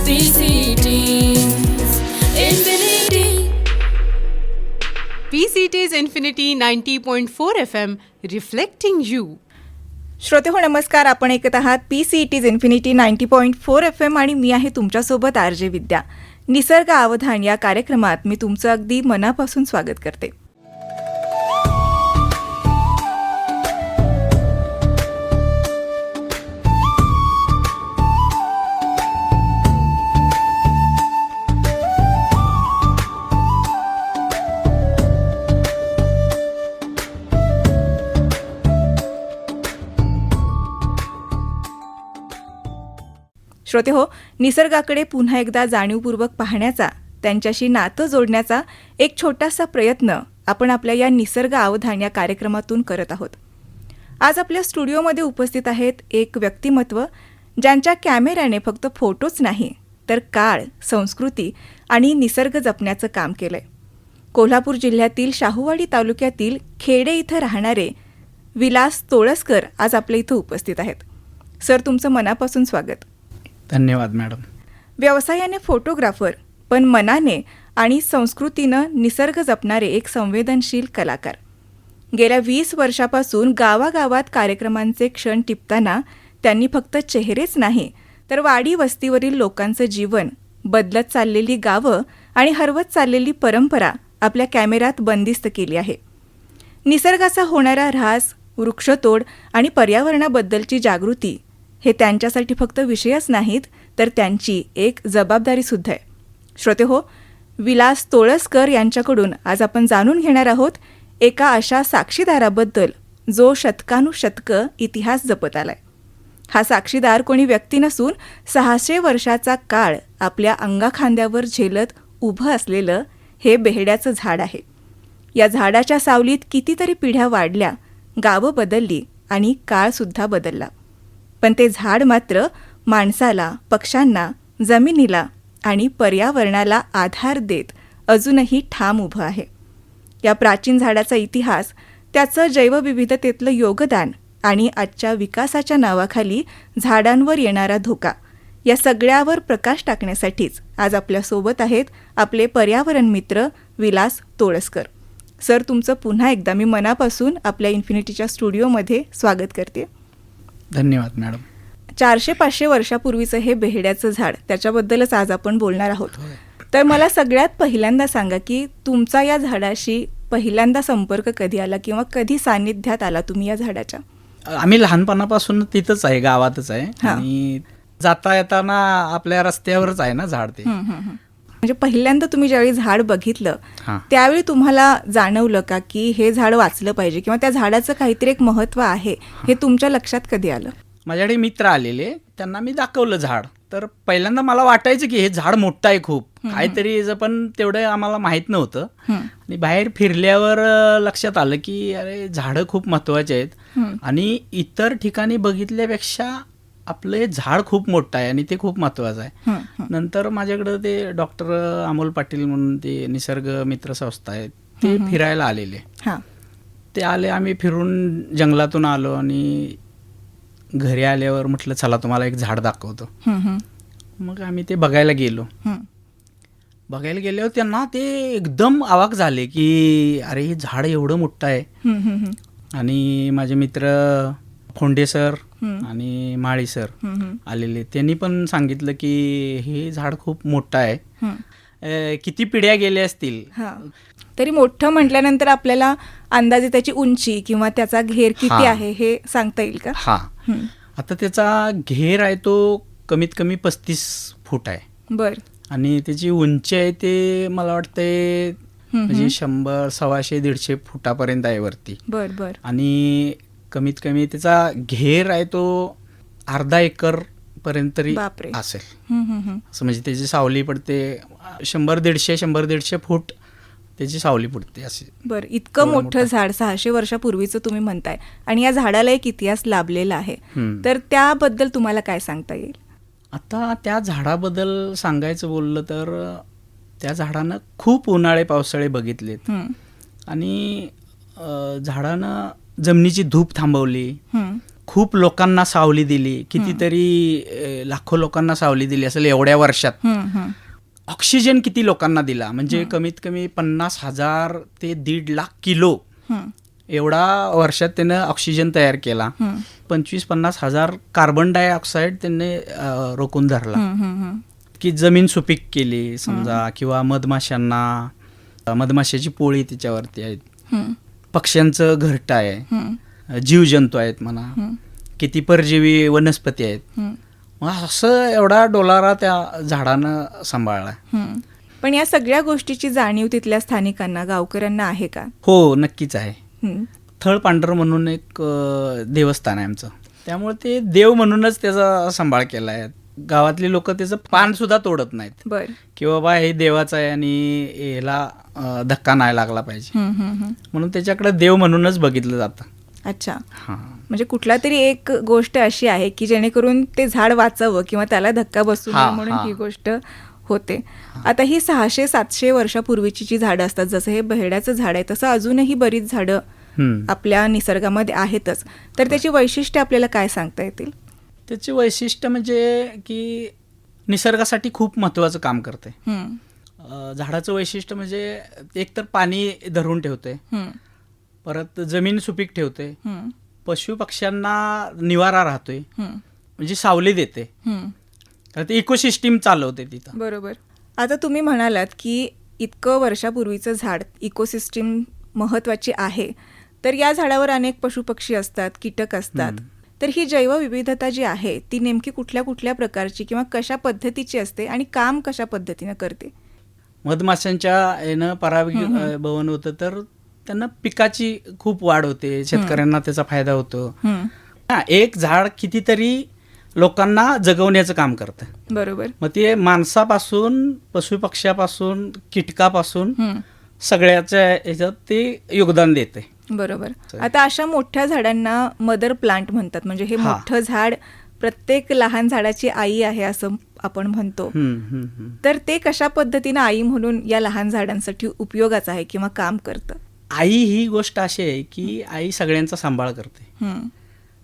PCT's Infinity 90.4 FM reflecting you. श्रोते हो नमस्कार. आपण ऐकत आहात PCT's Infinity 90.4 FM आणि मी आहे तुमच्यासोबत RJ विद्या. निसर्ग अवधान या कार्यक्रमात मी तुमचं अगदी मनापासून स्वागत करते. श्रोते हो, निसर्गाकडे पुन्हा एकदा जाणीवपूर्वक पाहण्याचा, त्यांच्याशी नातं जोडण्याचा एक छोटासा प्रयत्न आपण आपल्या या निसर्ग अवधान या कार्यक्रमातून करत आहोत. आज आपल्या स्टुडिओमध्ये उपस्थित आहेत एक व्यक्तिमत्व ज्यांच्या कॅमेऱ्याने फक्त फोटोच नाही तर काळ, संस्कृती आणि निसर्ग जपण्याचं काम केलंय. कोल्हापूर जिल्ह्यातील शाहूवाडी तालुक्यातील खेडे इथं राहणारे विलास तोळसकर आज आपल्या इथं उपस्थित आहेत. सर, तुमचं मनापासून स्वागत. धन्यवाद मॅडम. व्यवसायाने फोटोग्राफर, पण मनाने आणि संस्कृतीनं निसर्ग जपणारे एक संवेदनशील कलाकार. गेल्या 20 वर्षापासून गावागावात कार्यक्रमांचे क्षण टिपताना त्यांनी फक्त चेहरेच नाही तर वाडी वस्तीवरील लोकांचं जीवन, बदलत चाललेली गावं आणि हरवत चाललेली परंपरा आपल्या कॅमेऱ्यात बंदिस्त केली आहे. निसर्गाचा होणारा ऱ्हास, वृक्षतोड आणि पर्यावरणाबद्दलची जागृती हे त्यांच्यासाठी फक्त विषयच नाहीत तर त्यांची एक जबाबदारीसुद्धा आहे. श्रोते हो, विलास तोळसकर यांच्याकडून आज आपण जाणून घेणार आहोत एका अशा साक्षीदाराबद्दल जो शतकानुशतकं इतिहास जपत आलाय. हा साक्षीदार कोणी व्यक्ती नसून 600 वर्षाचा काळ आपल्या अंगाखांद्यावर झेलत उभं असलेलं हे बेहड्याचं झाड आहे. या झाडाच्या सावलीत कितीतरी पिढ्या वाढल्या, गावं बदलली आणि काळसुद्धा बदलला, पण ते झाड मात्र माणसाला, पक्ष्यांना, जमिनीला आणि पर्यावरणाला आधार देत अजूनही ठाम उभं आहे. या प्राचीन झाडाचा इतिहास, त्याचं जैवविविधतेतलं योगदान आणि आजच्या विकासाच्या नावाखाली झाडांवर येणारा धोका, या सगळ्यावर प्रकाश टाकण्यासाठीच आज आपल्यासोबत आहेत आपले पर्यावरण मित्र विलास तोळसकर. सर, तुमचं पुन्हा एकदा मी मनापासून आपल्या इन्फिनिटीच्या स्टुडिओमध्ये स्वागत करते. धन्यवाद मॅडम. 400-500 वर्षापूर्वीचं हे बेहड्याचं झाड, त्याच्याबद्दलच आज आपण बोलणार आहोत. तर मला सगळ्यात पहिल्यांदा सांगा की तुमचा या झाडाशी पहिल्यांदा संपर्क कधी आला किंवा कधी सान्निध्यात आला तुम्ही या झाडाच्या? आम्ही लहानपणापासून तिथंच आहे, गावातच आहे आणि जाता येताना आपल्या रस्त्यावरच आहे ना झाड ते. म्हणजे पहिल्यांदा तुम्ही ज्यावेळी झाड बघितलं त्यावेळी तुम्हाला जाणवलं का की हे झाड वाचलं पाहिजे किंवा त्या झाडाचं काहीतरी एक महत्त्व आहे, हे तुमच्या लक्षात कधी आलं? माझ्याकडे मित्र आलेले, त्यांना मी दाखवलं झाड. तर पहिल्यांदा मला वाटायचं की हे झाड मोठं आहे खूप, काहीतरी, पण तेवढं आम्हाला माहीत नव्हतं. आणि बाहेर फिरल्यावर लक्षात आलं की अरे झाडं खूप महत्त्वाचे आहेत आणि इतर ठिकाणी बघितल्यापेक्षा आपलं हे झाड खूप मोठं आहे आणि ते खूप महत्त्वाचं आहे. नंतर माझ्याकडं ते डॉक्टर अमोल पाटील म्हणून ते निसर्ग मित्र संस्था आहे, ते फिरायला आलेले. ते आले, आम्ही फिरून जंगलातून आलो आणि घरी आल्यावर म्हटलं चला तुम्हाला एक झाड दाखवतो. मग आम्ही ते बघायला गेलो. बघायला गेल्यावर त्यांना ते एकदम अवाक झाले की अरे हे झाड एवढं मोठं आहे. आणि माझे मित्र फोंडे सर आणि माळी सर आलेले, त्यांनी पण सांगितलं की हे झाड खूप मोठं आहे, किती पिढ्या गेल्या असतील. तरी मोठं म्हटल्यानंतर आपल्याला अंदाजे त्याची उंची किंवा त्याचा घेर किती आहे हे सांगता येईल का? आता त्याचा घेर आहे तो कमीत कमी 35 फूट आहे. बर. आणि त्याची उंची आहे ते मला वाटतंय म्हणजे 100, 125, 150 फुटापर्यंत आहे वरती. बर बर. आणि कमीत कमी त्याचा घेर आहे तो अर्धा एकर पर्यंत तरी असेल. असं म्हणजे त्याची सावली पडते 100-150 फूट त्याची सावली पडते असे. बरं, इतकं मोठं झाड 600 वर्षापूर्वीचं तुम्ही म्हणताय आणि या झाडाला एक इतिहास लाभलेला आहे, तर त्याबद्दल तुम्हाला काय सांगता येईल? आता त्या झाडाबद्दल सांगायचं बोललं तर त्या झाडानं खूप उन्हाळे पावसाळे बघितलेत आणि झाडानं जमिनीची धूप थांबवली, खूप लोकांना सावली दिली, कितीतरी लाखो लोकांना सावली दिली असेल एवढ्या वर्षात. ऑक्सिजन किती लोकांना दिला, म्हणजे कमीत कमी 50,000 ते 1.5 लाख किलो एवढा वर्षात त्यानं ऑक्सिजन तयार केला. 25-50 हजार कार्बन डायऑक्साईड त्यांनी रोखून धरला. की जमीन सुपीक केली समजा, किंवा मधमाशाची पोळी त्याच्यावरती आहेत, पक्ष्यांचं घरटं आहे, जीवजंतू आहेत म्हणा, किती परजीवी वनस्पती आहेत. मग असं एवढा डोलारा त्या झाडानं सांभाळला. पण या सगळ्या गोष्टीची जाणीव तिथल्या स्थानिकांना, गावकऱ्यांना आहे का? हो, नक्कीच आहे. थळ पांढर म्हणून एक देवस्थान आहे आमचं, त्यामुळे ते देव म्हणूनच त्याचा सांभाळ केला आहे. गावातली लोक त्याचं पान सुद्धा तोडत नाहीत, की बाबा हे देवाचं आहे आणि ह्याला धक्का नाही लागला पाहिजे, म्हणून त्याच्याकडे देव म्हणूनच बघितलं जातं. अच्छा, म्हणजे कुठला तरी एक गोष्ट अशी आहे की जेणेकरून ते झाड वाचावं किंवा त्याला धक्का बसू नये म्हणून ही गोष्ट होते. आता ही 600-700 वर्षापूर्वीची जी झाडं असतात, जसं हे बेहड्याचं झाड आहे तसं अजूनही बरीच झाडं आपल्या निसर्गामध्ये आहेतच, तर त्याची वैशिष्ट्य आपल्याला काय सांगता येतील? त्याची वैशिष्ट्य म्हणजे की निसर्गासाठी खूप महत्वाचं काम करते. झाडाचं वैशिष्ट्य म्हणजे एक तर पाणी धरून ठेवते, परत जमीन सुपीक ठेवते, पशु पक्ष्यांना निवारा राहतोय, म्हणजे सावली देते, ते इकोसिस्टीम चालवते तिथं. बरोबर. आता तुम्ही म्हणालात की इतकं वर्षापूर्वीचं झाड, इकोसिस्टीम महत्वाची आहे, तर या झाडावर अनेक पशुपक्षी असतात, कीटक असतात, तर ही जैवविविधता जी आहे ती नेमकी कुठल्या कुठल्या प्रकारची किंवा कशा पद्धतीची असते आणि काम कशा पद्धतीनं करते? मधमाशांच्या यानं परागीभवन होतं तर त्यांना पिकाची खूप वाढ होते, शेतकऱ्यांना त्याचा फायदा होतो. एक झाड कितीतरी लोकांना जगवण्याचं काम करतं. बरोबर. मग ते माणसापासून, पशुपक्ष्यापासून, कीटकापासून सगळ्याच्या ह्याच्यात ते योगदान देते. बरोबर. आता अशा मोठ्या झाडांना मदर प्लांट म्हणतात, म्हणजे हे मोठं झाड प्रत्येक लहान झाडाची आई आहे असं आपण म्हणतो. तर ते कशा पद्धतीनं आई म्हणून या लहान झाडांसाठी उपयोगाचं आहे किंवा काम करतं? आई ही गोष्ट अशी आहे की आई सगळ्यांचा सांभाळ करते,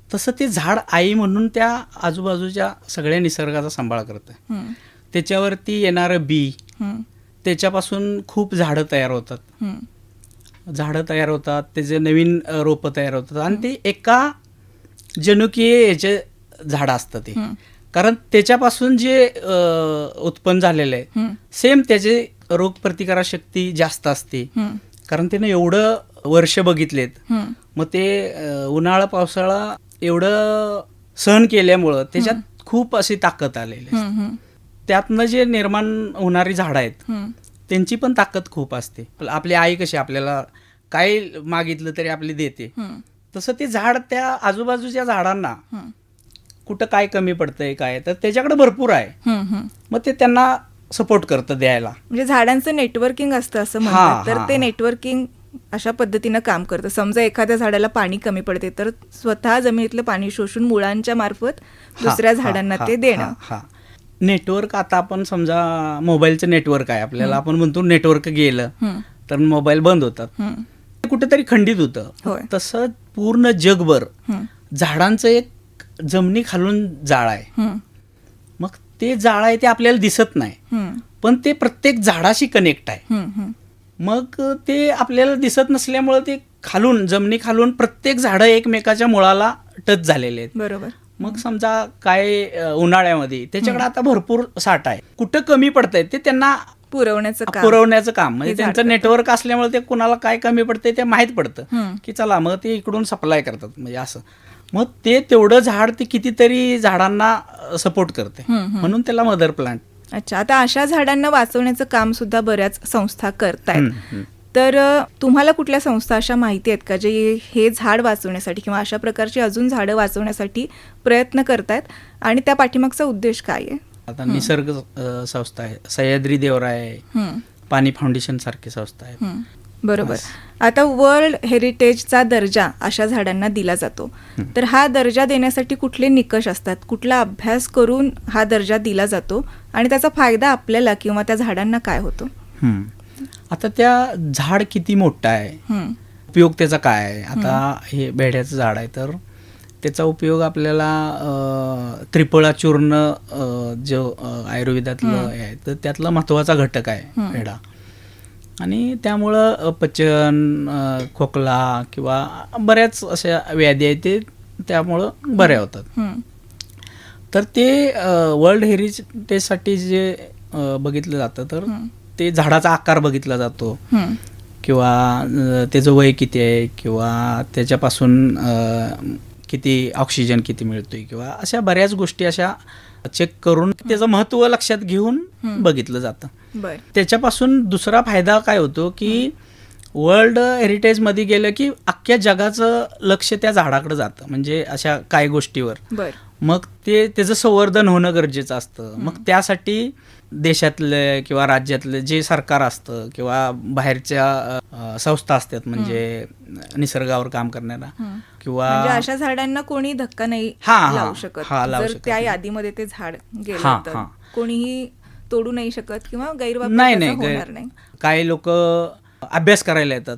तसं ते झाड आई म्हणून त्या आजूबाजूच्या सगळ्या निसर्गाचा सांभाळ करतं. त्याच्यावरती येणारं बी, त्याच्यापासून खूप झाडं तयार होतात, त्याचे नवीन रोपं तयार होतात, आणि ते एका जनुकीय याचे झाड असतं ते, कारण त्याच्यापासून जे उत्पन्न झालेलं आहे सेम त्याचे रोगप्रतिकारशक्ती जास्त असते, कारण त्यानं एवढं वर्ष बघितलेत. मग ते उन्हाळा पावसाळा एवढं सहन केल्यामुळं त्याच्यात खूप अशी ताकद आलेली आहे. त्यातनं जे निर्माण होणारी झाडं आहेत त्यांची पण ताकद खूप असते. आपली आई कशी आपल्याला काय मागितलं तरी आपली देते, तसं ते झाड त्या आजूबाजूच्या झाडांना कुठं काय कमी पडतंय काय तर त्याच्याकडे भरपूर आहे, मग ते त्यांना सपोर्ट करतं द्यायला. म्हणजे झाडांचं नेटवर्किंग असतं असं म्हणतात, तर ते नेटवर्किंग अशा पद्धतीनं काम करतं. समजा एखाद्या झाडाला पाणी कमी पडते तर स्वतः जमिनीतलं पाणी शोषून मुळांच्या मार्फत दुसऱ्या झाडांना ते देणं. नेटवर्क, आता आपण समजा मोबाईलचं नेटवर्क आहे आपल्याला, आपण म्हणतो नेटवर्क गेलं तर मोबाईल बंद होतात, कुठेतरी खंडित होतं. तसं पूर्ण जगभर झाडांचं एक जमिनी खालून जाळ आहे. मग ते जाळ आहे ते आपल्याला दिसत नाही, पण ते प्रत्येक झाडाशी कनेक्ट आहे. मग ते आपल्याला दिसत नसल्यामुळे ते खालून, जमिनी खालून प्रत्येक झाडं एकमेकाच्या मुळाला टच झालेले आहेत. बरोबर. मग समजा काय उन्हाळ्यामध्ये त्याच्याकडे आता भरपूर साठा आहे, कुठं कमी पडतंय ते त्यांना पुरवण्याचं काम, म्हणजे त्यांचं नेटवर्क असल्यामुळे ते कुणाला काय कमी पडतंय ते माहीत पडतं की चला मग ते इकडून सप्लाय करतात, म्हणजे असं. मग ते तेवढं झाड ते कितीतरी झाडांना सपोर्ट करते, म्हणून त्याला मदर प्लांट. अच्छा, आता अशा झाडांना वाचवण्याचं काम सुद्धा बऱ्याच संस्था करतायत, तर तुम्हाला कुठल्या संस्था अशा माहिती आहेत का जे हे झाड वाचवण्यासाठी किंवा अशा प्रकारची अजून झाडं वाचवण्यासाठी प्रयत्न करतायत, आणि त्या पाठीमागचा उद्देश काय आहे? आता निसर्ग संस्था आहे, सह्याद्री देवराय, पाणी फाउंडेशन सारखी संस्था आहे. बरोबर. आता वर्ल्ड हेरिटेजचा दर्जा अशा झाडांना दिला जातो, तर हा दर्जा देण्यासाठी कुठले निकष असतात, कुठला अभ्यास करून हा दर्जा दिला जातो आणि त्याचा फायदा आपल्याला किंवा त्या झाडांना काय होतो? आता त्या झाड किती मोठं आहे, उपयोग त्याचा काय आहे. आता हे बेड्याचं झाड आहे तर त्याचा उपयोग आपल्याला त्रिफळा चूर्ण जो आयुर्वेदातलं आहे तर त्यातला महत्त्वाचा घटक आहे पेढा. आणि त्यामुळं पचन, खोकला किंवा बऱ्याच अशा व्याधी आहेत ते त्यामुळं बऱ्या होतात. तर ते वर्ल्ड हेरिटेजसाठी जे बघितलं जातं तर ते झाडाचा आकार बघितला जातो किंवा त्याचं वय किती आहे किंवा त्याच्यापासून किती ऑक्सिजन किती मिळतोय किंवा अशा बऱ्याच गोष्टी अशा चेक करून त्याचं महत्त्व लक्षात घेऊन बघितलं जातं. त्याच्यापासून दुसरा फायदा काय होतो की वर्ल्ड हेरिटेजमध्ये गेलं की अख्ख्या जगाचं लक्ष त्या झाडाकडे जातं, म्हणजे अशा काही गोष्टीवर. मग त्याचं संवर्धन होणं गरजेचं असतं. मग त्यासाठी देशातले किंवा राज्यातले जे सरकार असतं किंवा बाहेरच्या संस्था असतात म्हणजे निसर्गावर काम करणारा किंवा अशा झाडांना कोणी धक्का नाही लावू शकत. जर त्या यादीमध्ये ते झाड गेलं तर कोणीही तोडू नाही शकत किंवा गैरवापर होणार नाही. काही लोक अभ्यास करायला येतात,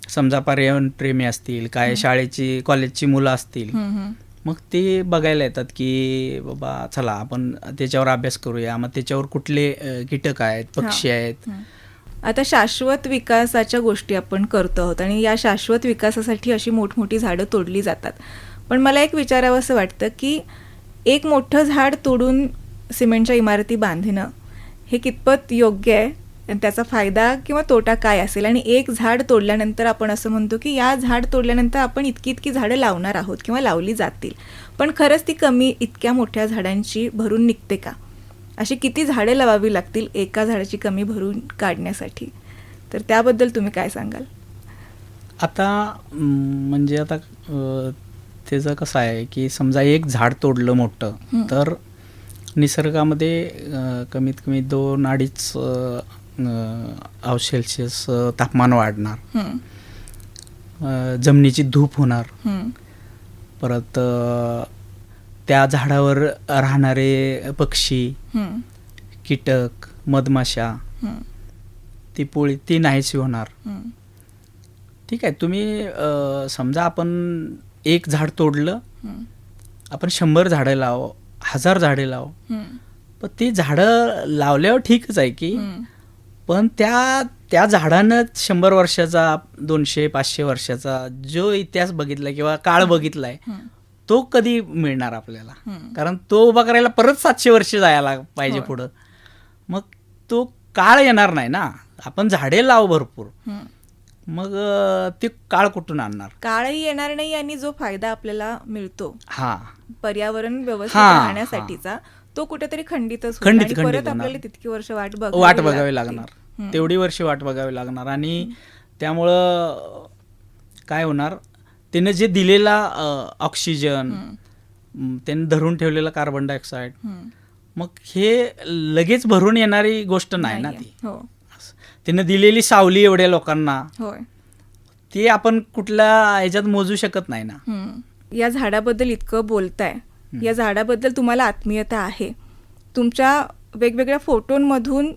समजा पर्यावरण प्रेमी असतील, काय शाळेची कॉलेजची मुलं असतील, मग ते बघायला येतात की बाबा चला आपण त्याच्यावर अभ्यास करूया, मग त्याच्यावर कुठले कीटक आहेत, पक्षी आहेत. आता शाश्वत विकासाच्या गोष्टी आपण करतो आहोत आणि या शाश्वत विकासासाठी अशी मोठमोठी झाडं तोडली जातात. पण मला एक विचारावं असं वाटतं की एक मोठं झाड तोडून सिमेंटच्या इमारती बांधणं हे कितपत योग्य आहे, त्याचा फायदा किंवा तोटा काय असेल, आणि एक झाड तोडल्यानंतर आपण असं म्हणतो की या झाड तोडल्यानंतर आपण इतकी झाडं लावणार आहोत किंवा लावली जातील, पण खरंच ती कमी इतक्या मोठ्या झाडांची भरून निघते का? अशी किती झाडे लावावी लागतील एका झाडाची कमी भरून काढण्यासाठी? तर त्याबद्दल तुम्ही काय सांगाल? आता म्हणजे आता त्याचं कसं आहे की समजा एक झाड तोडलं मोठं तर निसर्गामध्ये कमीत कमी 2-2.5 सेल्सिअस तापमान वाढणार, जमिनीची धूप होणार, परत त्या झाडावर राहणारे पक्षी, कीटक, मधमाशा, ती पोळी ती नाहीशी होणार. ठीक आहे, तुम्ही समजा आपण एक झाड तोडलं, आपण 100 झाडं लावू, 1000 झाडे लावू, पण ती झाडं लावल्यावर ठीकच आहे की, पण त्या झाडानं 100 वर्षाचा, 200-500 वर्षाचा जो इतिहास बघितला किंवा काळ बघितलाय तो कधी मिळणार आपल्याला? कारण तो उभा करायला परत 700 वर्ष जायला पाहिजे पुढं. मग तो काळ येणार नाही ना. आपण झाडे लावू भरपूर, मग ते काळ कुठून आणणार? काळही येणार नाही आणि जो फायदा आपल्याला मिळतो पर्यावरण व्यवस्थित राहण्यासाठीचा तो कुठेतरी खंडितच परत आपल्याला तितकी वर्ष वाट बघावी लागणार, तेवढी वर्ष वाट बघावी लागणार. आणि त्यामुळं काय होणार, त्यानं जे दिलेला ऑक्सिजन, त्यानं धरून ठेवलेला कार्बन डायऑक्साईड, मग हे लगेच भरून येणारी गोष्ट नाही ना ती. त्यानं दिलेली सावली एवढ्या लोकांना, ती आपण कुठल्या ह्याच्यात मोजू शकत नाही ना. या झाडाबद्दल इतकं बोलताय, या झाडाबद्दल तुम्हाला आत्मीयता आहे, तुमच्या वेगवेगळ्या फोटोंमधून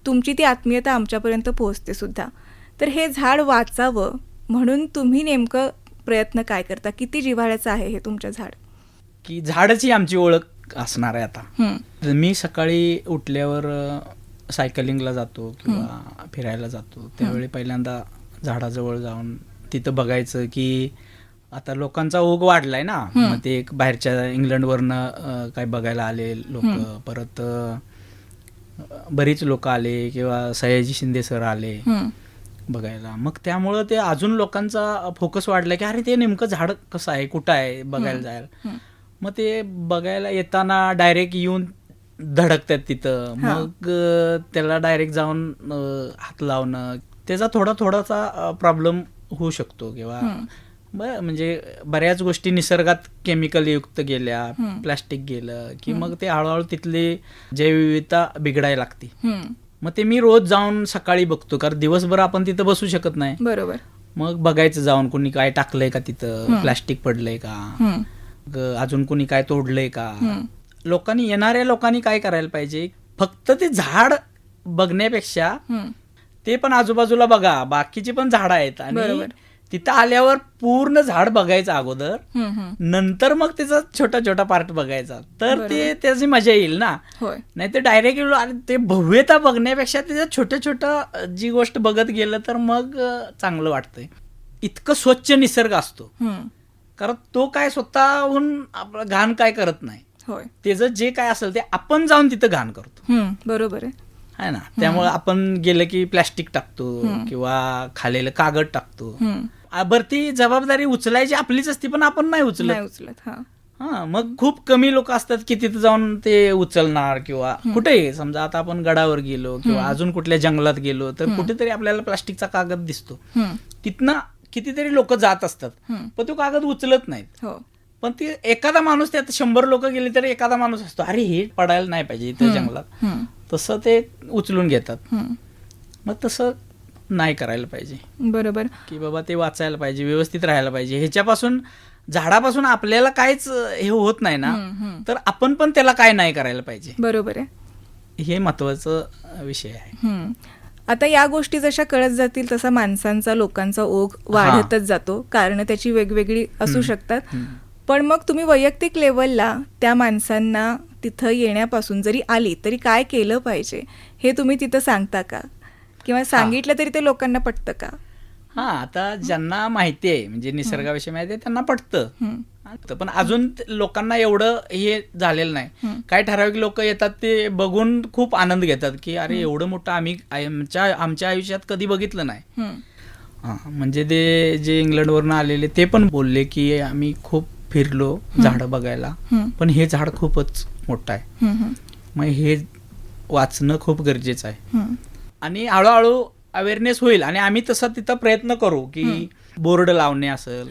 तुमची ती आत्मीयता आमच्यापर्यंत पोहोचते सुद्धा. तर हे झाड वाचावं म्हणून तुम्ही नेमकं प्रयत्न काय करता? किती जिव्हाळ्याचं आहे हे तुमचं झाड? की झाडच ही आमची ओळख असणार आहे. आता मी सकाळी उठल्यावर सायकलिंगला जातो किंवा फिरायला जातो, त्यावेळी पहिल्यांदा झाडाजवळ जाऊन तिथं बघायचं की आता लोकांचा ओघ वाढलाय ना. मग ते एक बाहेरच्या इंग्लंडवरनं काय बघायला आले लोक, परत बरीच लोक आले किंवा सयाजी शिंदे सर आले बघायला. मग त्यामुळं ते अजून लोकांचा फोकस वाढला की अरे ते नेमकं झाड कसं आहे, कुठं आहे बघायला जायला. मग ते बघायला येताना डायरेक्ट येऊन धडकतात तिथं, मग त्याला डायरेक्ट जाऊन हात लावणं, त्याचा थोडासा प्रॉब्लेम होऊ शकतो किंवा म्हणजे बऱ्याच गोष्टी निसर्गात केमिकल युक्त गेल्या, प्लास्टिक गेलं की मग ते हळूहळू तिथली जैवविविधता बिघडायला लागते. मग ते मी रोज जाऊन सकाळी बघतो, कारण दिवसभर आपण तिथं बसू शकत नाही. बरोबर. मग बघायचं जाऊन कोणी काय टाकलंय का तिथं, प्लास्टिक पडलंय का, अजून कोणी काय तोडलंय का. येणाऱ्या लोकांनी काय करायला पाहिजे, फक्त ते झाड बघण्यापेक्षा ते पण आजूबाजूला बघा, बाकीची पण झाडं आहेत आणि तिथं आल्यावर पूर्ण झाड बघायचं अगोदर, नंतर मग त्याचा छोटा छोटा पार्ट बघायचा, तर ते त्याची मजा येईल ना. होय. नाही तर डायरेक्ट ते भव्यता बघण्यापेक्षा त्याच्या छोट्या छोट्या जी गोष्ट बघत गेलं तर मग चांगलं वाटतंय. इतकं स्वच्छ निसर्ग असतो, कारण तो काय स्वतःहून आपलं घाण काय करत नाही. होय. त्याचं जे काय असेल ते आपण जाऊन तिथं घाण करतो. बरोबर आहे ना. त्यामुळे आपण गेलं की प्लॅस्टिक टाकतो किंवा खालेलं कागद टाकतो. बरं, ती जबाबदारी उचलायची आपलीच असती, पण आपण नाही उचलत. हा, मग खूप कमी लोक असतात की तिथं जाऊन ते उचलणार. किंवा कुठेही समजा आता आपण गडावर गेलो किंवा अजून कुठल्या जंगलात गेलो तर कुठेतरी आपल्याला प्लास्टिकचा कागद दिसतो, तिथनं कितीतरी लोक जात असतात पण तो कागद उचलत नाहीत. पण ती एखादा माणूस, त्यात 100 लोक गेले तर एखादा माणूस असतो, अरे हे पडायला नाही पाहिजे इथं जंगलात, तसं ते उचलून घेतात. मग तसं नाही करायला पाहिजे. बरोबर. की बाबा ते वाचायला पाहिजे, व्यवस्थित राहायला पाहिजे. ह्याच्यापासून, झाडापासून आपल्याला काहीच हे होत नाही ना, तर आपण पण त्याला काय नाही करायला पाहिजे. बरोबर आहे. हे महत्वाचं विषय आहे. आता या गोष्टी जशा कळत जातील तसा माणसांचा, लोकांचा ओघ वाढतच जातो. कारण त्याची वेगवेगळी असू शकतात. पण मग तुम्ही वैयक्तिक लेवलला त्या माणसांना तिथं येण्यापासून जरी आली तरी काय केलं पाहिजे हे तुम्ही तिथं सांगता का? किंवा सांगितलं तरी ते लोकांना पटतं का? हा, आता ज्यांना माहिती आहे, म्हणजे निसर्गाविषयी माहिती आहे, त्यांना पटतं. पण अजून लोकांना एवढं हे झालेलं नाही. काही ठराविक लोक येतात, ते बघून खूप आनंद घेतात की अरे एवढं मोठं आम्ही आमच्या आयुष्यात कधी बघितलं नाही. म्हणजे ते जे इंग्लंडवरून आलेले ते पण बोलले की आम्ही खूप फिरलो झाडं बघायला, पण हे झाड खूपच मोठं आहे. मग हे वाचणं खूप गरजेचं आहे. आणि हळूहळू अवेअरनेस होईल. आणि आम्ही तसा तिथं प्रयत्न करू की बोर्ड लावणे असेल,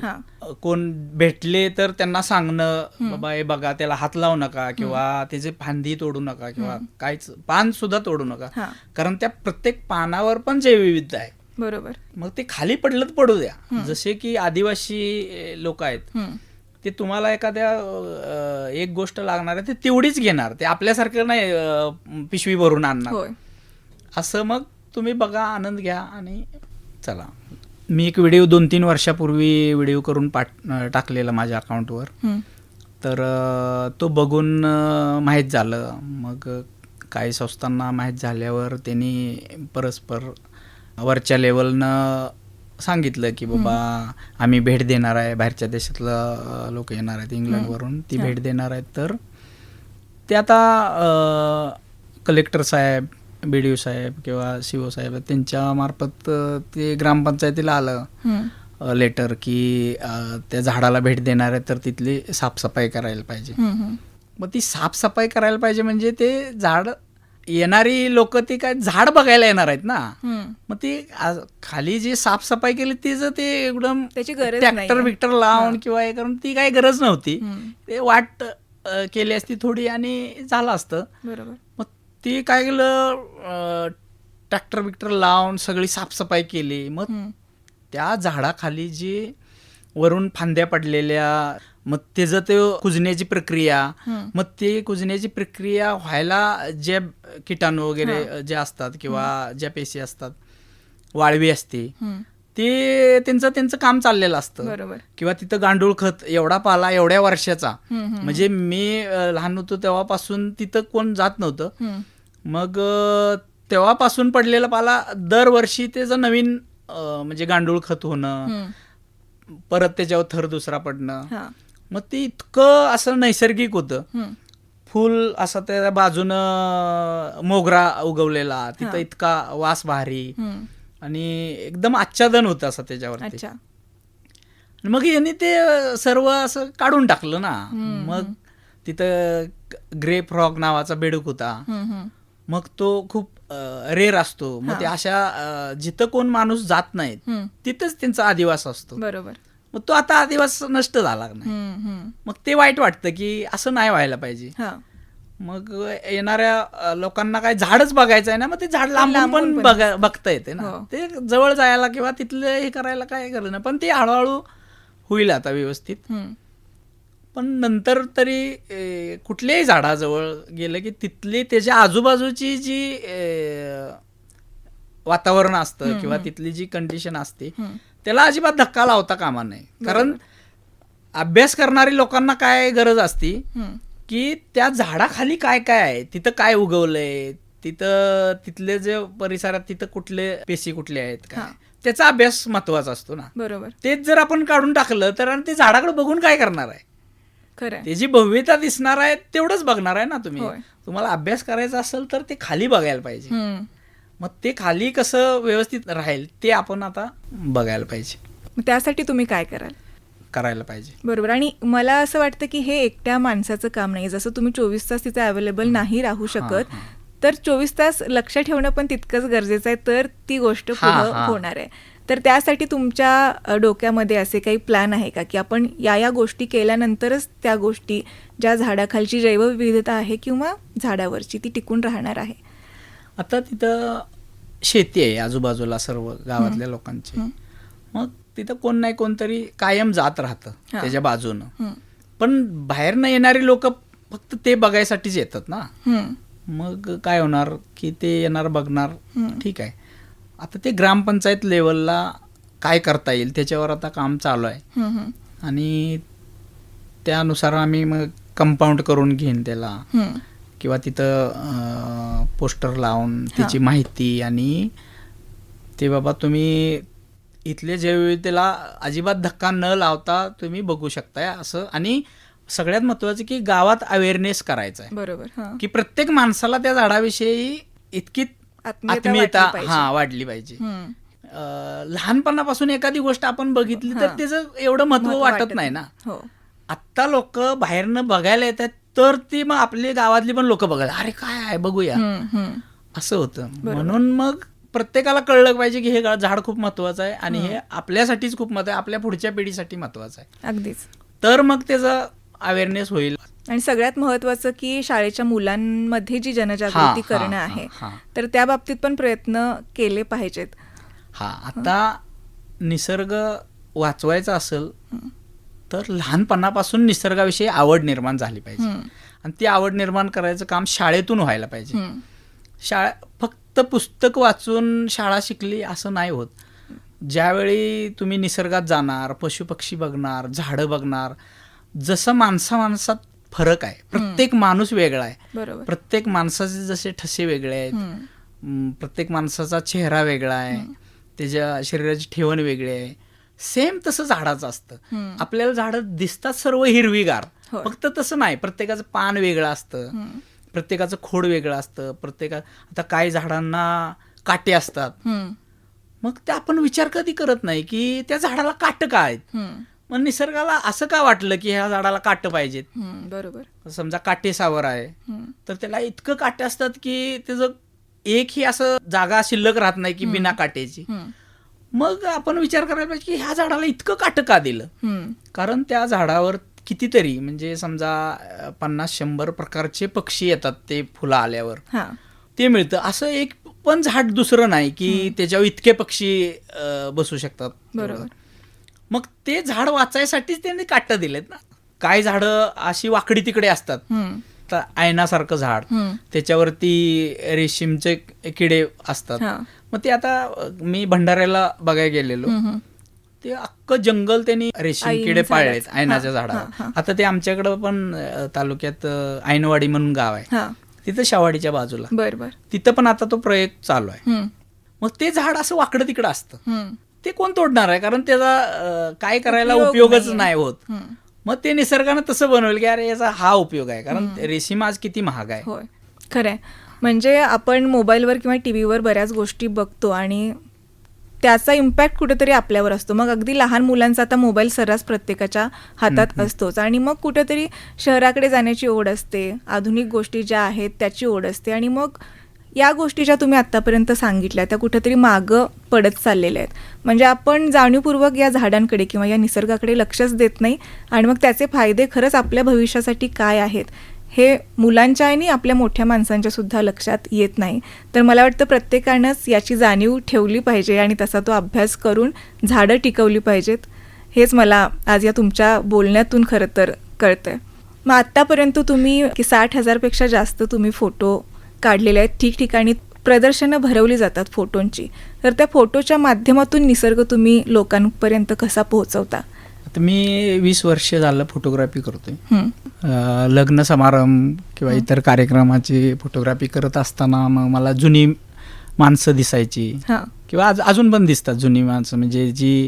कोण भेटले तर त्यांना सांगणं, बाबा हे बघा, त्याला हात लावू नका किंवा त्याचे फांदी तोडू नका किंवा काहीच पान सुद्धा तोडू नका, कारण त्या प्रत्येक पानावर पण जैवविविधता आहे. बरोबर. मग ते खाली पडलं तर पडू द्या. जसे की आदिवासी लोक आहेत, ते तुम्हाला एखाद्या एक गोष्ट लागणार आहे ते तेवढीच घेणार, ते आपल्यासारखं नाही पिशवी भरून आणणार. असं मग तुम्ही बघा, आनंद घ्या आणि चला. मी एक व्हिडिओ 2-3 वर्षापूर्वी व्हिडिओ करून टाकलेला माझ्या अकाउंटवर, तर तो बघून माहीत झालं. मग काही संस्थांना माहीत झाल्यावर त्यांनी परस्पर वरच्या लेवलनं सांगितलं की बाबा आम्ही भेट देणार आहे, बाहेरच्या देशातलं लोक येणार आहेत इंग्लंडवरून, ती भेट देणार आहेत. तर ते आता कलेक्टर साहेब, BDO साहेब किंवा CO साहेब त्यांच्या मार्फत ते ग्रामपंचायतीला आलं लेटर की त्या झाडाला भेट देणार आहे तर तिथली साफसफाई करायला पाहिजे. मग ती साफसफाई करायला पाहिजे म्हणजे ते झाड, येणारी लोक ते काय झाड बघायला येणार आहेत ना, मग ती खाली जी साफसफाई केली तिचं ते एकदम त्याची गरज, ट्रॅक्टर बिक्टर लावून किंवा हे करून ती काही गरज नव्हती. ते वाट केली असती थोडी आणि झालं असतं. बरोबर. मग ती काय केलं, ट्रॅक्टर बिक्टर लावून सगळी साफसफाई केली. मग त्या झाडाखाली जी वरून फांद्या पडलेल्या, मग त्याचं ते कुजण्याची प्रक्रिया, मग ते कुजण्याची प्रक्रिया व्हायला जे किटाणू वगैरे जे असतात किंवा ज्या पेशी असतात, वाळवी असते, ते त्यांचं काम चाललेलं असतं. बरोबर. किंवा तिथं गांडूळ खत, एवढा पाला एवढ्या वर्षाचा, म्हणजे मी लहान होतो तेव्हापासून तिथं कोण जात नव्हतं. मग तेव्हापासून पडलेला पाला दरवर्षी त्याचं नवीन म्हणजे गांडूळ खत होणं, परत त्याच्यावर थर दुसरा पडणं. मग ते इतकं असं नैसर्गिक होतं. फुल असं त्या बाजूनं मोगरा उगवलेला, तिथं इतका वास भारी आणि एकदम आच्छादन होतं असं त्याच्यावरती. मग यांनी ते सर्व असं काढून टाकलं ना. मग तिथं ग्रे फ्रॉग नावाचा बेडूक होता. मग तो खूप रेअर असतो. मग ते अशा जिथं कोण माणूस जात नाहीत तिथंच त्यांचा अधिवास असतो. बरोबर. मग तो आता अधिवास नष्ट झाला नाही. मग ते वाईट वाटतं की असं नाही व्हायला पाहिजे. मग येणाऱ्या लोकांना काय झाडच बघायचं आहे ना, मग ते झाड लांबून पण बघता येते ना. ते जवळ जायला किंवा तिथलं हे करायला काय गरज नाही. पण ते हळूहळू होईल आता व्यवस्थित. पण नंतर तरी कुठल्याही झाडाजवळ गेलं की तिथली त्याच्या आजूबाजूची जी वातावरण असतं किंवा तिथली जी कंडिशन असते त्याला अजिबात धक्का लावता कामा नये. कारण अभ्यास करणारी लोकांना काय गरज असती की त्या झाडाखाली काय काय आहे, तिथं काय उगवलंय, तिथं तिथले जे परिसरात तिथं कुठले पेशी कुठले आहेत काय, त्याचा अभ्यास महत्वाचा असतो ना. बरोबर. तेच जर आपण काढून टाकलं तर ते झाडाकडे बघून काय करणार आहे. खरं. त्याची भव्यता दिसणार आहे तेवढंच बघणार आहे ना तुम्ही. तुम्हाला अभ्यास करायचा असेल तर ते खाली बघायला पाहिजे. मग ते खाली कसं व्यवस्थित राहील ते आपण आता बघायला पाहिजे. त्यासाठी तुम्ही काय करायला पाहिजे. बरोबर. आणि मला असं वाटतं की हे एकट्या माणसाचं काम नाही. जसं तुम्ही 24 तास तिथे अवेलेबल नाही राहू शकत, तर 24 तास लक्ष ठेवणं पण तितकंच गरजेचं आहे, तर ती गोष्ट पुढं होणार आहे. तर त्यासाठी तुमच्या डोक्यामध्ये असे काही प्लॅन आहे का की आपण या गोष्टी केल्यानंतरच त्या गोष्टी, ज्या झाडाखालची जैवविविधता आहे किंवा झाडावरची, ती टिकून राहणार आहे? आता तिथं शेती आहे आजूबाजूला सर्व गावातल्या लोकांची. मग तिथं कोण नाही कोणतरी कायम जात राहतं त्याच्या बाजूनं. पण बाहेरनं येणारी लोक फक्त ते बघायसाठीच येतात ना. मग काय होणार की ते येणार, बघणार, ठीक आहे. आता ते ग्रामपंचायत लेवलला काय करता येईल त्याच्यावर आता काम चालू आहे. आणि त्यानुसार आम्ही मग कंपाऊंड करून घेईन त्याला, किंवा तिथं पोस्टर लावून त्याची माहिती, आणि ते बाबा तुम्ही इथले जैवविविधतेला अजिबात धक्का न लावता तुम्ही बघू शकताय असं. आणि सगळ्यात महत्वाचं की गावात अवेअरनेस करायचा आहे. बरोबर. की प्रत्येक माणसाला त्या झाडाविषयी इतकी आत्मीयता वाढली पाहिजे. लहानपणापासून एखादी गोष्ट आपण बघितली तर त्याचं एवढं महत्व वाटत नाही ना. आत्ता लोक बाहेरनं बघायला येतात तर ती मग आपली गावातली पण लोक बघायला, अरे काय आहे बघूया, असं होतं. म्हणून मग प्रत्येकाला कळलं पाहिजे की हे झाड खूप महत्वाचं आहे आणि हे आपल्यासाठीच खूप महत्व आहे, आपल्या पुढच्या पिढीसाठी महत्वाचं आहे. अगदीच. तर मग त्याचं अवेअरनेस होईल. आणि सगळ्यात महत्वाचं की शाळेच्या मुलांमध्ये जी जनजागृती करणं आहे, तर त्या बाबतीत पण प्रयत्न केले पाहिजेत. आता निसर्ग वाचवायचा असेल तर लहानपणापासून निसर्गाविषयी आवड निर्माण झाली पाहिजे. आणि ती आवड निर्माण करायचं काम शाळेतून व्हायला पाहिजे. फक्त पुस्तक वाचून शाळा शिकली असं नाही होत. ज्यावेळी तुम्ही निसर्गात जाणार, पशुपक्षी बघणार, झाडं बघणार, जसं माणसात फरक आहे. प्रत्येक माणूस वेगळा आहे. प्रत्येक माणसाचे जसे ठसे वेगळे आहेत, प्रत्येक माणसाचा चेहरा वेगळा आहे, त्याच्या शरीराची ठेवण वेगळी आहे. सेम तसं झाडाचं असतं. आपल्याला झाडं दिसतात सर्व हिरवीगार, फक्त तसं नाही. प्रत्येकाचं पान वेगळं असतं, प्रत्येकाचं खोड वेगळं असतं. आता काही झाडांना काटे असतात. मग ते आपण विचार कधी करत नाही की त्या झाडाला काटं का आहेत. मग निसर्गाला असं का वाटलं की ह्या झाडाला काटं पाहिजेत. बरोबर. समजा काटेसावर आहे तर त्याला इतकं काटे असतात की त्याचं एकही असं जागा शिल्लक राहत नाही की बिना काट्याची. मग आपण विचार करायला पाहिजे की ह्या झाडाला इतकं काटं का दिलं. कारण त्या झाडावर कितीतरी, म्हणजे समजा 50-100 प्रकारचे पक्षी येतात ते फुलं आल्यावर, ते मिळतं. असं एक पण झाड दुसरं नाही की त्याच्यावर इतके पक्षी बसू शकतात. बरोबर. मग ते झाड वाचायसाठीच त्यांनी काटं दिलेत ना. काही झाडं अशी वाकडी तिकडे असतात, आयनासारखं झाड, त्याच्यावरती रेशीमचे किडे असतात. मग ते आता मी भंडाऱ्याला बघायला गेलेलो, ते अख्खं जंगल त्यांनी रेशीम किडे पाळलेत आयनाच्या झाडावर. आता ते आमच्याकडं पण तालुक्यात ऐनवाडी म्हणून गाव आहे, तिथं शावाडीच्या बाजूला, तिथं पण आता तो प्रयोग चालू आहे. मग ते झाड असं वाकडं तिकडं असतं, ते कोण तोडणार आहे, कारण त्याचा काय करायला उपयोगच नाही होत. मग ते निसर्गानं तसं बनवलं की अरे याचा हा उपयोग आहे, कारण रेशीम आज किती महाग आहे. होय, खरंय. म्हणजे आपण मोबाईलवर किंवा टीव्हीवर बऱ्याच गोष्टी बघतो आणि त्याचा इम्पॅक्ट कुठेतरी आपल्यावर असतो. मग अगदी लहान मुलांचा आता मोबाईल सर्रास प्रत्येकाच्या हातात असतोच, आणि मग कुठेतरी शहराकडे जाण्याची ओढ असते, आधुनिक गोष्टी ज्या आहेत त्याची ओढ असते, आणि मग या गोष्टी ज्या तुम्ही आत्तापर्यंत सांगितल्या त्या कुठेतरी मागं पडत चाललेल्या आहेत. म्हणजे आपण जाणीवपूर्वक या झाडांकडे किंवा या निसर्गाकडे लक्षच देत नाही, आणि मग त्याचे फायदे खरंच आपल्या भविष्यासाठी काय आहेत हे मुलांच्या आणि आपल्या मोठ्या माणसांच्या सुद्धा लक्षात येत नाही. तर मला वाटतं प्रत्येकानंच याची जाणीव ठेवली पाहिजे आणि तसा तो अभ्यास करून झाडं टिकवली पाहिजेत, हेच मला आज या तुमच्या बोलण्यातून खरं तर कळतंय. मग आत्तापर्यंत तुम्ही 60,000पेक्षा जास्त तुम्ही फोटो काढलेले आहेत, ठिकठिकाणी प्रदर्शनं भरवली जातात फोटोंची, तर त्या फोटोच्या माध्यमातून निसर्ग तुम्ही लोकांपर्यंत कसा पोहोचवता? आता मी 20 वर्ष झालं फोटोग्राफी करतोय. हं. लग्न समारंभ किंवा इतर कार्यक्रमाची फोटोग्राफी करत असताना मग मला जुनी माणसं दिसायची हां. किंवा अजून पण दिसतात जुनी माणसं, म्हणजे जी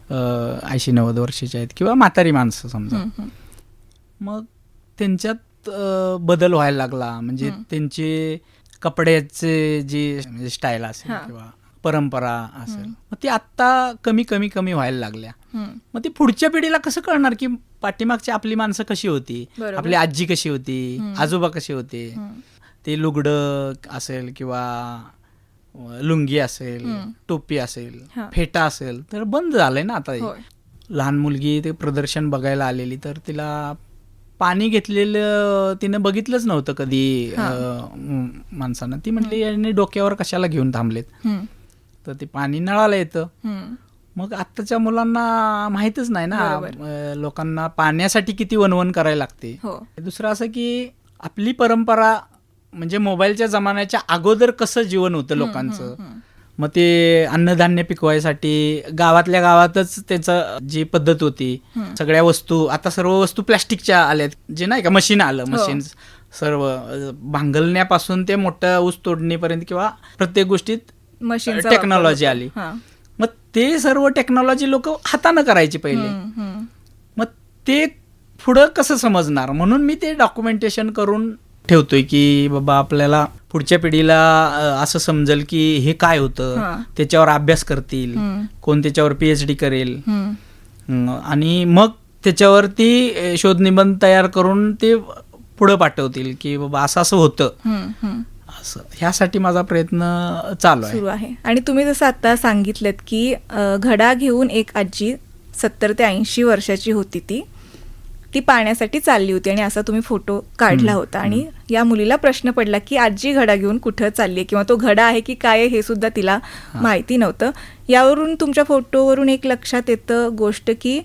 80-90 वर्षाची आहेत किंवा म्हातारी माणसं समजा. मग त्यांच्यात बदल व्हायला लागला, म्हणजे त्यांचे कपड्याचे जे म्हणजे स्टाईल असेल किंवा परंपरा असेल, मग ती आत्ता कमी कमी कमी व्हायला लागल्या. मग ती पुढच्या पिढीला कसं कळणार की पाठीमागची आपली माणसं कशी होती, आपली आजी कशी होती, आजोबा कसे होते. ते लुगडं असेल किंवा लुंगी असेल, टोपी असेल, फेटा असेल, तर बंद झालंय ना आता. लहान मुलगी ते प्रदर्शन बघायला आलेली, तर तिला पाणी घेतलेलं तिनं बघितलंच नव्हतं कधी माणसानं. ती म्हटली यांनी डोक्यावर कशाला घेऊन थांबलेत, तर ते पाणी नळाला येतं. मग आत्ताच्या मुलांना माहीतच नाही ना, लोकांना पाण्यासाठी किती वणवण करायला लागते. दुसरं असं की आपली परंपरा म्हणजे मोबाईलच्या जमान्याच्या अगोदर कसं जीवन होतं लोकांचं. मग ते अन्नधान्य पिकवायसाठी गावातल्या गावातच त्याचं जी पद्धत होती, सगळ्या वस्तू, आता सर्व वस्तू प्लॅस्टिकच्या आल्यात, जे नाही का मशीन आलं, मशीन सर्व भांगलण्यापासून ते मोठं ऊस तोडणीपर्यंत किंवा प्रत्येक गोष्टीत मशीन टेक्नॉलॉजी आली. मग ते सर्व टेक्नॉलॉजी लोक हातानं करायची पहिले. मग ते पुढं कसं समजणार, म्हणून मी ते डॉक्युमेंटेशन करून ठेवतोय की बाबा आपल्याला पुढच्या पिढीला असं समजेल की हे काय होतं, त्याच्यावर अभ्यास करतील, कोण त्याच्यावर PhD करेल आणि मग त्याच्यावरती शोधनिबंध तयार करून ते पुढं पाठवतील की बाबा असं असं होतं. असं ह्यासाठी माझा प्रयत्न सुरू आहे. आणि तुम्ही जसं आता सांगितलं की घडा घेऊन एक आजी 70 ते 80 वर्षाची होती, ती पाण्यासाठी चालली होती आणि असा तुम्ही फोटो काढला होता. आणि या मुलीला प्रश्न पडला की आजी घडा घेऊन कुठं चालली आहे किंवा तो घडा आहे की काय हे सुद्धा तिला माहिती नव्हतं. यावरून तुमच्या फोटोवरून एक लक्षात येतं गोष्ट की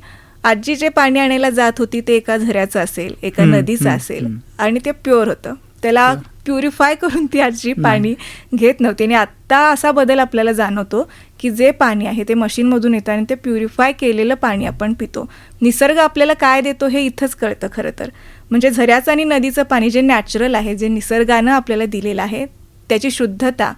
आजी जे पाणी आणायला जात होती ते एका झऱ्याचं असेल, एका नदीचं असेल आणि ते प्युअर होतं. त्याला प्युरिफाय करून ती आजी पाणी घेत नव्हती. आणि आत्ता असा बदल आपल्याला जाणवतो की जे पाणी आहे ते मशीनमधून येतं आणि ते प्युरिफाय केलेलं पाणी आपण पितो. निसर्ग आपल्याला काय देतो हे इथंच कळतं खरं तर. म्हणजे झऱ्याचं आणि नदीचं पाणी जे नॅचरल आहे, जे निसर्गानं आपल्याला दिलेलं आहे, त्याची शुद्धता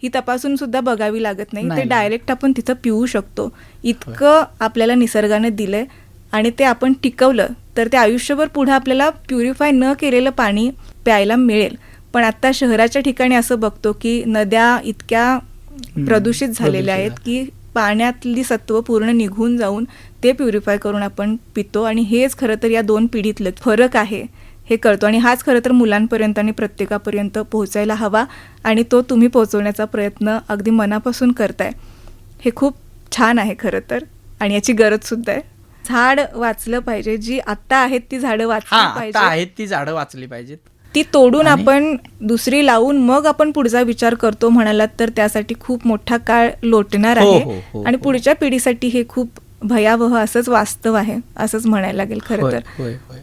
ही तपासून सुद्धा बघावी लागत नाही. ते डायरेक्ट आपण तिथं पिऊ शकतो. इतकं आपल्याला निसर्गानं दिलंय आणि ते आपण टिकवलं तर ते आयुष्यभर पुढे आपल्याला प्युरिफाय न केलेलं पाणी प्यायला मिळेल. पण आता शहराच्या ठिकाणी असं बघतो की नद्या इतक्या प्रदूषित झालेल्या आहेत की पाण्यातली सत्व पूर्ण निघून जाऊन ते प्युरिफाय करून आपण पितो. आणि हेच खरं तर या 2 पिढीतलं फरक आहे हे कळतो. आणि हाच खरं तर मुलांपर्यंत आणि प्रत्येकापर्यंत पोहोचायला हवा आणि तो तुम्ही पोहोचवण्याचा प्रयत्न अगदी मनापासून करताय. हे खूप छान आहे खरं तर आणि याची गरज सुद्धा आहे. झाड वाचलं पाहिजे, जी आत्ता आहेत ती झाडं वाचली पाहिजेत. ती तोडून आपण दुसरी लावून मग आपण पुढचा विचार करतो म्हणालात तर त्यासाठी खूप मोठा काळ लोटणार आहे. आणि पुढच्या पिढीसाठी हे खूप भयावह असंच वास्तव आहे असंच म्हणायला लागेल खरं तर.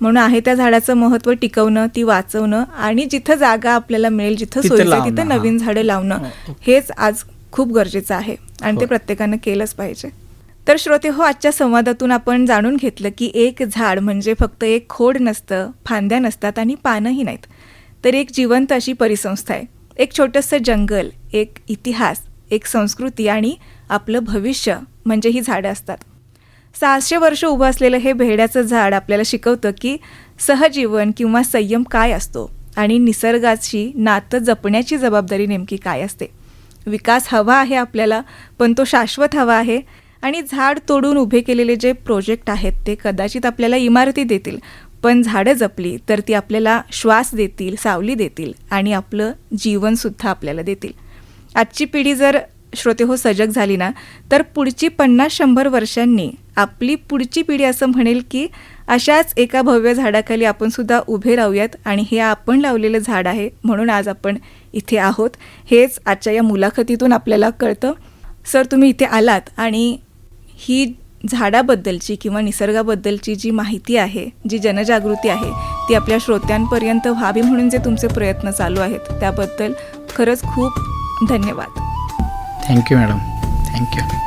म्हणून आहे त्या झाडाचं महत्त्व टिकवणं, ती वाचवणं आणि जिथं जागा आपल्याला मिळेल, जिथं सोयीचं तिथं नवीन झाडं लावणं हेच आज खूप गरजेचं आहे आणि ते प्रत्येकानं केलंच पाहिजे. तर श्रोते हो, आजच्या संवादातून आपण जाणून घेतलं की एक झाड म्हणजे फक्त एक खोड नसतं, फांद्या नसतात आणि पानंही नाहीत, तर एक जिवंत अशी परिसंस्था आहे. एक छोटंसं जंगल, एक इतिहास, एक संस्कृती आणि आपलं भविष्य म्हणजे ही झाडं असतात. 600 वर्ष उभं असलेलं हे भेड्याचं झाड आपल्याला शिकवतं की सहजीवन किंवा संयम काय असतो आणि निसर्गाची नातं जपण्याची जबाबदारी नेमकी काय असते. विकास हवा आहे आपल्याला, पण तो शाश्वत हवा आहे. आणि झाड तोडून उभे केलेले जे प्रोजेक्ट आहेत ते कदाचित आपल्याला इमारती देतील, पण झाडं जपली तर ती आपल्याला श्वास देतील, सावली देतील आणि आपलं जीवनसुद्धा आपल्याला देतील. आजची पिढी जर श्रोते हो सजग झाली ना, तर पुढची 50-100 वर्षांनी आपली पुढची पिढी असं म्हणेल की अशाच एका भव्य झाडाखाली आपण सुद्धा उभे राहूयात आणि हे आपण लावलेलं झाड आहे म्हणून आज आपण इथे आहोत. हेच आजच्या या मुलाखतीतून आपल्याला कळतं. सर, तुम्ही इथे आलात आणि ही झाडाबद्दलची किंवा निसर्गाबद्दलची जी माहिती आहे, जी जनजागृती आहे, ती आपल्या श्रोत्यांपर्यंत व्हावी म्हणून जे तुमचे प्रयत्न चालू आहेत त्याबद्दल खरंच खूप धन्यवाद. Thank you madam, thank you.